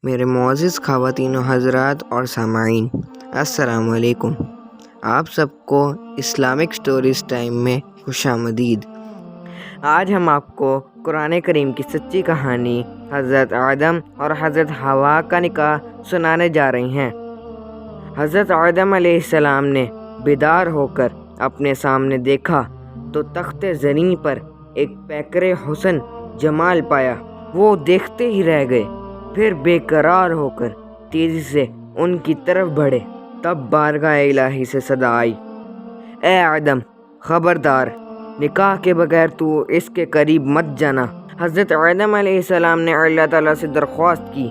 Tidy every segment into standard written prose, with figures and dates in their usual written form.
میرے معزز خواتین و حضرات اور سامعین، السلام علیکم۔ آپ سب کو اسلامک سٹوریز ٹائم میں خوش آمدید۔ آج ہم آپ کو قرآن کریم کی سچی کہانی حضرت آدم اور حضرت حوا کا نکاح سنانے جا رہے ہیں۔ حضرت آدم علیہ السلام نے بیدار ہو کر اپنے سامنے دیکھا تو تخت زریں پر ایک پیکر حسن جمال پایا۔ وہ دیکھتے ہی رہ گئے، پھر بے قرار ہو کر تیزی سے ان کی طرف بڑھے۔ تب بارگاہ الہی سے صدا آئی، اے آدم، خبردار، نکاح کے بغیر تو اس کے قریب مت جانا۔ حضرت آدم علیہ السلام نے اللہ تعالیٰ سے درخواست کی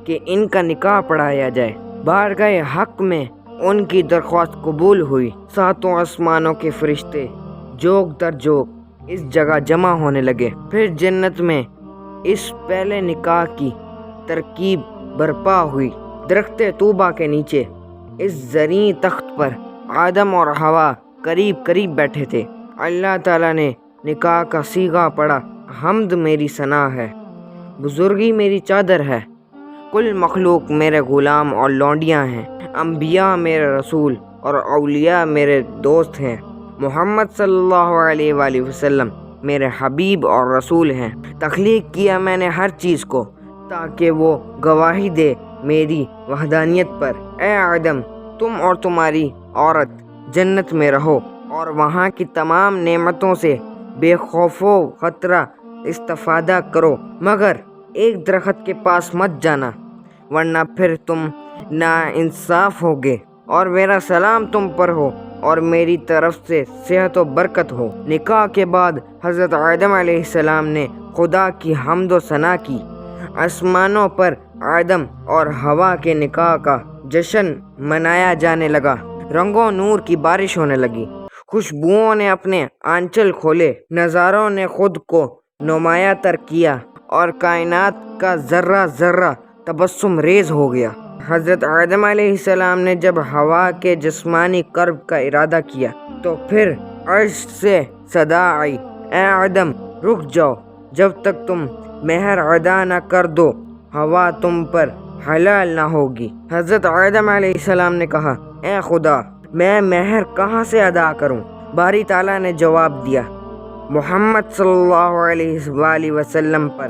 کہ ان کا نکاح پڑھایا جائے۔ بارگاہ حق میں ان کی درخواست قبول ہوئی۔ ساتوں آسمانوں کے فرشتے جوگ در جوگ اس جگہ جمع ہونے لگے۔ پھر جنت میں اس پہلے نکاح کی ترکیب برپا ہوئی۔ درخت طوبہ کے نیچے اس زرعی تخت پر آدم اور حوا قریب قریب بیٹھے تھے۔ اللہ تعالیٰ نے نکاح کا صیغہ پڑھا، حمد میری ثنا ہے، بزرگی میری چادر ہے، کل مخلوق میرے غلام اور لونڈیاں ہیں، انبیاء میرے رسول اور اولیاء میرے دوست ہیں، محمد صلی اللہ علیہ وآلہ وسلم میرے حبیب اور رسول ہیں۔ تخلیق کیا میں نے ہر چیز کو تاکہ وہ گواہی دے میری وحدانیت پر۔ اے آدم، تم اور تمہاری عورت جنت میں رہو اور وہاں کی تمام نعمتوں سے بے خوف و خطرہ استفادہ کرو، مگر ایک درخت کے پاس مت جانا، ورنہ پھر تم ناانصاف ہوگے، اور میرا سلام تم پر ہو اور میری طرف سے صحت و برکت ہو۔ نکاح کے بعد حضرت آدم علیہ السلام نے خدا کی حمد و ثنا کی۔ آسمانوں پر آدم اور حوا کے نکاح کا جشن منایا جانے لگا۔ رنگوں نور کی بارش ہونے لگی، خوشبوؤں نے اپنے آنچل کھولے، نظاروں نے خود کو نمایاں تر کیا اور کائنات کا ذرہ ذرہ تبسم ریز ہو گیا۔ حضرت آدم علیہ السلام نے جب حوا کے جسمانی قرب کا ارادہ کیا تو پھر عرش سے صدا آئی، اے آدم، رک جاؤ، جب تک تم مہر ادا نہ کر دو حوا تم پر حلال نہ ہوگی۔ حضرت آدم علیہ السلام نے کہا، اے خدا، میں مہر کہاں سے ادا کروں؟ باری تعالیٰ نے جواب دیا، محمد صلی اللہ علیہ وآلہ وسلم پر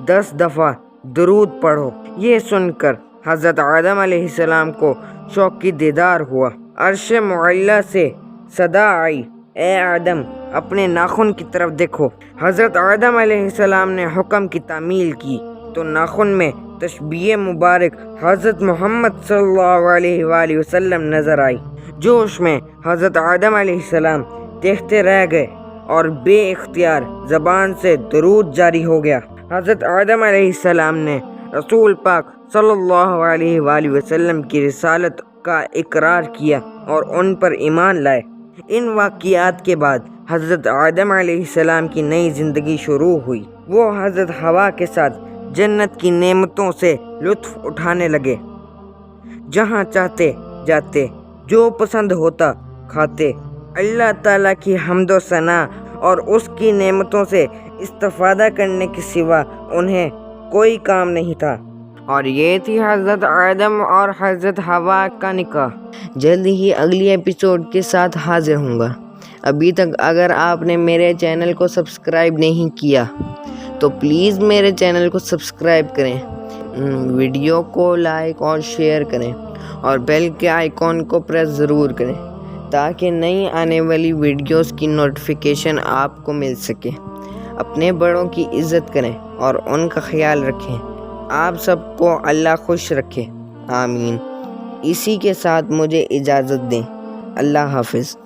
10 دفعہ درود پڑھو۔ یہ سن کر حضرت آدم علیہ السلام کو شوق دیدار ہوا۔ عرش معلیٰ سے صدا آئی، اے آدم، اپنے ناخن کی طرف دیکھو۔ حضرت آدم علیہ السلام نے حکم کی تعمیل کی تو ناخن میں تشبیہ مبارک حضرت محمد صلی اللہ علیہ وآلہ وسلم نظر آئی۔ جوش میں حضرت آدم علیہ السلام دیکھتے رہ گئے اور بے اختیار زبان سے درود جاری ہو گیا۔ حضرت آدم علیہ السلام نے رسول پاک صلی اللہ علیہ وآلہ وسلم کی رسالت کا اقرار کیا اور ان پر ایمان لائے۔ ان واقعات کے بعد حضرت آدم علیہ السلام کی نئی زندگی شروع ہوئی۔ وہ حضرت حوا کے ساتھ جنت کی نعمتوں سے لطف اٹھانے لگے، جہاں چاہتے جاتے، جو پسند ہوتا کھاتے۔ اللہ تعالیٰ کی حمد و ثنا اور اس کی نعمتوں سے استفادہ کرنے کے سوا انہیں کوئی کام نہیں تھا۔ اور یہ تھی حضرت آدم اور حضرت حوا کا نکاح۔ جلد ہی اگلی ایپیسوڈ کے ساتھ حاضر ہوں گا۔ ابھی تک اگر آپ نے میرے چینل کو سبسکرائب نہیں کیا تو پلیز میرے چینل کو سبسکرائب کریں، ویڈیو کو لائک اور شیئر کریں، اور بیل کے آئیکن کو پریس ضرور کریں تاکہ نئی آنے والی ویڈیوز کی نوٹیفیکیشن آپ کو مل سکے۔ اپنے بڑوں کی عزت کریں اور ان کا خیال رکھیں۔ آپ سب کو اللہ خوش رکھے، آمین۔ اسی کے ساتھ مجھے اجازت دیں، اللہ حافظ۔